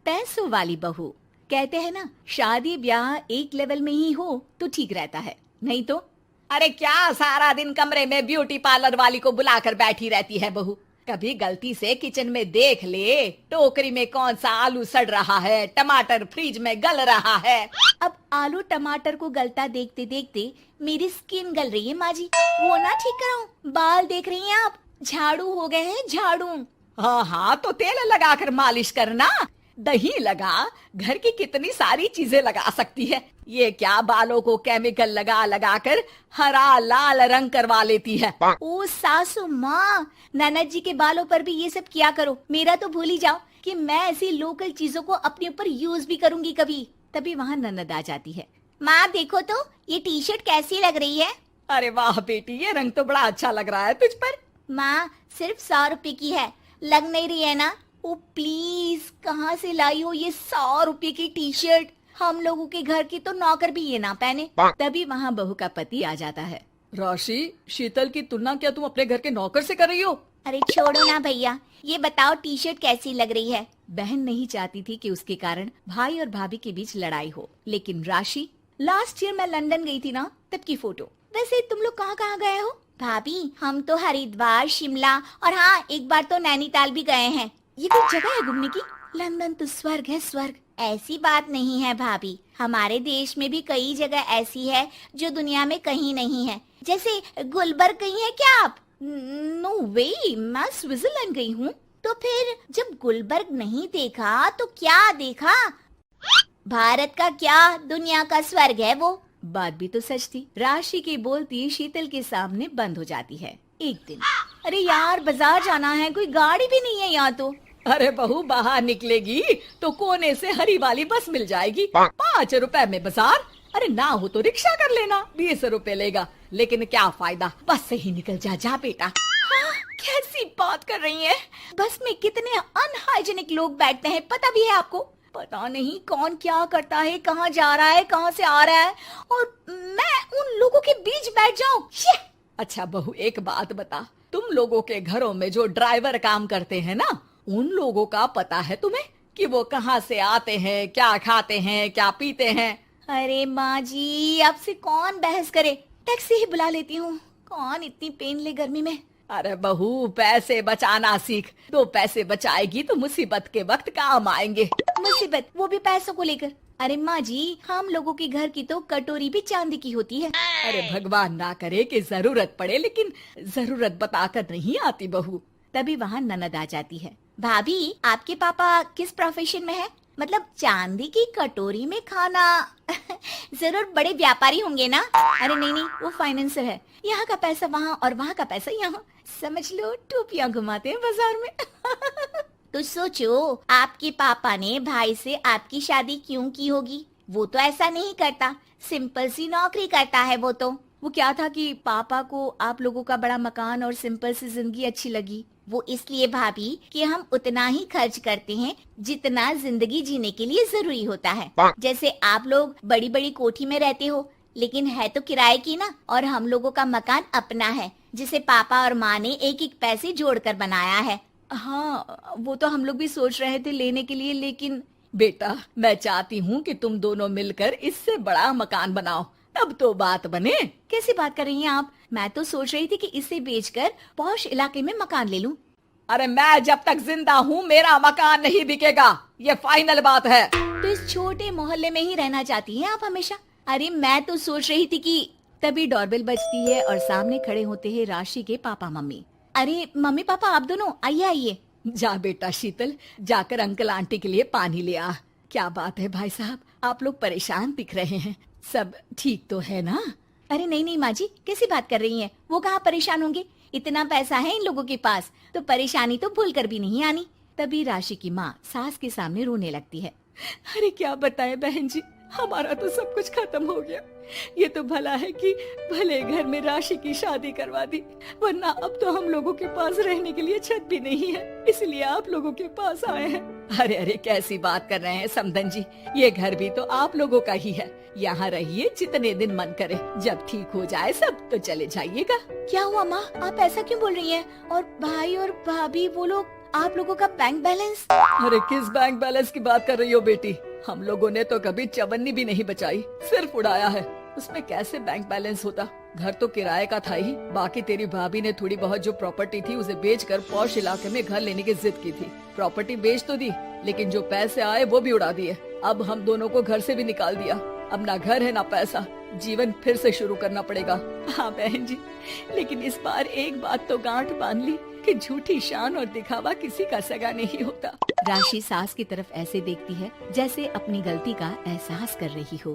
पैसों वाली बहू। कहते हैं ना, शादी ब्याह एक लेवल में ही हो तो ठीक रहता है, नहीं तो अरे क्या सारा दिन कमरे में ब्यूटी पार्लर वाली को बुलाकर बैठी रहती है बहू। कभी गलती से किचन में देख ले टोकरी में कौन सा आलू सड़ रहा है, टमाटर फ्रिज में गल रहा है। अब आलू टमाटर को गलता देखते देखते मेरी स्किन गल रही है माँ जी। वो ना ठीक कराऊं, बाल देख रही हैं आप, झाड़ू हो गए हैं झाड़ू। हाँ हाँ, तो तेल लगाकर मालिश करना, दही लगा, घर की कितनी सारी चीजें लगा सकती है। ये क्या बालों को केमिकल लगा लगा कर हरा लाल रंग करवा लेती है। ओ सासू माँ, ननद जी के बालों पर भी ये सब किया करो। मेरा तो भूल ही जाओ कि मैं ऐसी लोकल चीजों को अपने ऊपर यूज भी करूंगी कभी। तभी वहाँ ननद आ जाती है। माँ देखो तो ये टी शर्ट कैसी लग रही है। अरे वाह बेटी, ये रंग तो बड़ा अच्छा लग रहा है तुझ पर। माँ सिर्फ 100 रुपए की है, लग नहीं रही है ना। ओ प्लीज, कहाँ से लाई हो ये 100 रुपए की टी शर्ट। हम लोगों के घर की तो नौकर भी ये ना पहने। तभी वहाँ बहू का पति आ जाता है। राशि, शीतल की तुलना क्या तुम अपने घर के नौकर से कर रही हो? अरे छोड़ो ना भैया, ये बताओ टी शर्ट कैसी लग रही है। बहन नहीं चाहती थी कि उसके कारण भाई और भाभी के बीच लड़ाई हो, लेकिन राशि, लास्ट ईयर मैं लंदन गई थी ना, तब की फोटो। वैसे तुम लोग कहाँ कहाँ गए हो? भाभी हम तो हरिद्वार, शिमला और हाँ एक बार तो नैनीताल भी गए हैं। ये कोई जगह है घूमने की? लंदन तो स्वर्ग है, स्वर्ग। ऐसी बात नहीं है भाभी, हमारे देश में भी कई जगह ऐसी है जो दुनिया में कहीं नहीं है। जैसे गुलबर्ग गई है क्या आप? नो वे, मैं स्विट्जरलैंड गई हूँ। तो फिर जब गुलबर्ग नहीं देखा तो क्या देखा? भारत का क्या, दुनिया का स्वर्ग है वो। बात भी तो सच थी। राशि की बोलती शीतल के सामने बंद हो जाती है। एक दिन, अरे यार बाजार जाना है, कोई गाड़ी भी नहीं है यहाँ तो। अरे बहू, बाहर निकलेगी तो कोने से हरी वाली बस मिल जाएगी। 5 रुपए में बाजार। अरे ना हो तो रिक्शा कर लेना, 20 रुपए लेगा। लेकिन क्या फायदा, बस से ही निकल जा बेटा। हाँ, कैसी बात कर रही है? बस में कितने अनहाइजीनिक लोग बैठते हैं, पता भी है आपको? पता नहीं कौन क्या करता है, कहाँ जा रहा है, कहाँ से आ रहा है, और मैं उन लोगों के बीच बैठ जाऊं। अच्छा बहू, एक बात बता, तुम लोगों के घरों में जो ड्राइवर काम करते हैं ना, उन लोगों का पता है तुम्हें कि वो कहाँ से आते हैं, क्या खाते हैं, क्या पीते हैं? अरे माँ जी, आपसे कौन बहस करे, टैक्सी ही बुला लेती हूँ। कौन इतनी पेन ले गर्मी में। अरे बहू, पैसे बचाना सीख। 2 पैसे बचाएगी तो मुसीबत के वक्त काम आएंगे। मुसीबत, वो भी पैसों को लेकर? अरे माँ जी, हम लोगों के घर की तो कटोरी भी चांदी की होती है। अरे भगवान ना करे कि जरूरत पड़े, लेकिन जरूरत बताकर नहीं आती बहू। तभी वहाँ ननद आ जाती है। भाभी, आपके पापा किस प्रोफेशन में है? मतलब चांदी की कटोरी में खाना। जरूर बड़े व्यापारी होंगे ना? अरे नहीं, वो फाइनेंसर है। यहाँ का पैसा वहाँ और वहाँ का पैसा यहाँ, समझ लो टोपियाँ घुमाते हैं बाजार में। तो सोचो, आपके पापा ने भाई से आपकी शादी क्यों की होगी? वो तो ऐसा नहीं करता, सिंपल सी नौकरी करता है वो तो। वो क्या था कि पापा को आप लोगों का बड़ा मकान और सिंपल सी जिंदगी अच्छी लगी। वो इसलिए भाभी कि हम उतना ही खर्च करते हैं जितना जिंदगी जीने के लिए जरूरी होता है। जैसे आप लोग बड़ी बड़ी कोठी में रहते हो, लेकिन है तो किराए की ना, और हम लोगों का मकान अपना है जिसे पापा और माँ ने एक एक पैसे जोड़कर बनाया है। हाँ, वो तो हम लोग भी सोच रहे थे लेने के लिए, लेकिन बेटा मैं चाहती हूँ कि तुम दोनों मिलकर इससे बड़ा मकान बनाओ, तब तो बात बने। कैसी बात कर रही हैं आप? मैं तो सोच रही थी कि इसे बेचकर पॉश इलाके में मकान ले लूं। अरे मैं जब तक जिंदा हूँ मेरा मकान नहीं बिकेगा, ये फाइनल बात है। तो इस छोटे मोहल्ले में ही रहना चाहती हैं आप हमेशा? अरे मैं तो सोच रही थी कि। तभी डोरबेल बजती है और सामने खड़े होते हैं राशि के पापा मम्मी। अरे मम्मी पापा, आप दोनों आइए आइए। जा बेटा शीतल, जाकर अंकल आंटी के लिए पानी ले आ। क्या बात है भाई साहब, आप लोग परेशान दिख रहे हैं, सब ठीक तो है ना? अरे नहीं माँ जी, कैसी बात कर रही हैं? वो कहाँ परेशान होंगे, इतना पैसा है इन लोगों के पास, तो परेशानी तो भूल कर भी नहीं आनी। तभी राशि की माँ सास के सामने रोने लगती है। अरे क्या बताए बहन जी, हमारा तो सब कुछ खत्म हो गया। ये तो भला है कि भले घर में राशि की शादी करवा दी, वरना अब तो हम लोगों के पास रहने के लिए छत भी नहीं है, इसलिए आप लोगों के पास आए हैं। अरे कैसी बात कर रहे हैं समधन जी, ये घर भी तो आप लोगों का ही है, यहाँ रहिए जितने दिन मन करे, जब ठीक हो जाए सब तो चले जाइएगा। क्या हुआ माँ, आप ऐसा क्यों बोल रही हैं? और भाई और भाभी वो लोग आप लोगों का बैंक बैलेंस? अरे किस बैंक बैलेंस की बात कर रही हो बेटी? हम लोगों ने तो कभी चवन्नी भी नहीं बचाई, सिर्फ उड़ाया है। उसमें कैसे बैंक बैलेंस होता? घर तो किराए का था ही। बाकी तेरी भाभी ने थोड़ी बहुत जो प्रॉपर्टी थी उसे बेचकर पॉश इलाके में घर लेने की जिद की थी। प्रॉपर्टी बेच तो दी, लेकिन जो पैसे आए वो भी उड़ा दिए। अब हम दोनों को घर से भी निकाल दिया। अब ना घर है ना पैसा, जीवन फिर से शुरू करना पड़ेगा। हाँ बहन जी, लेकिन इस बार एक बात तो गांठ बांध ली कि झूठी शान और दिखावा किसी का सगा नहीं होता। राशि सास की तरफ ऐसे देखती है जैसे अपनी गलती का एहसास कर रही हो।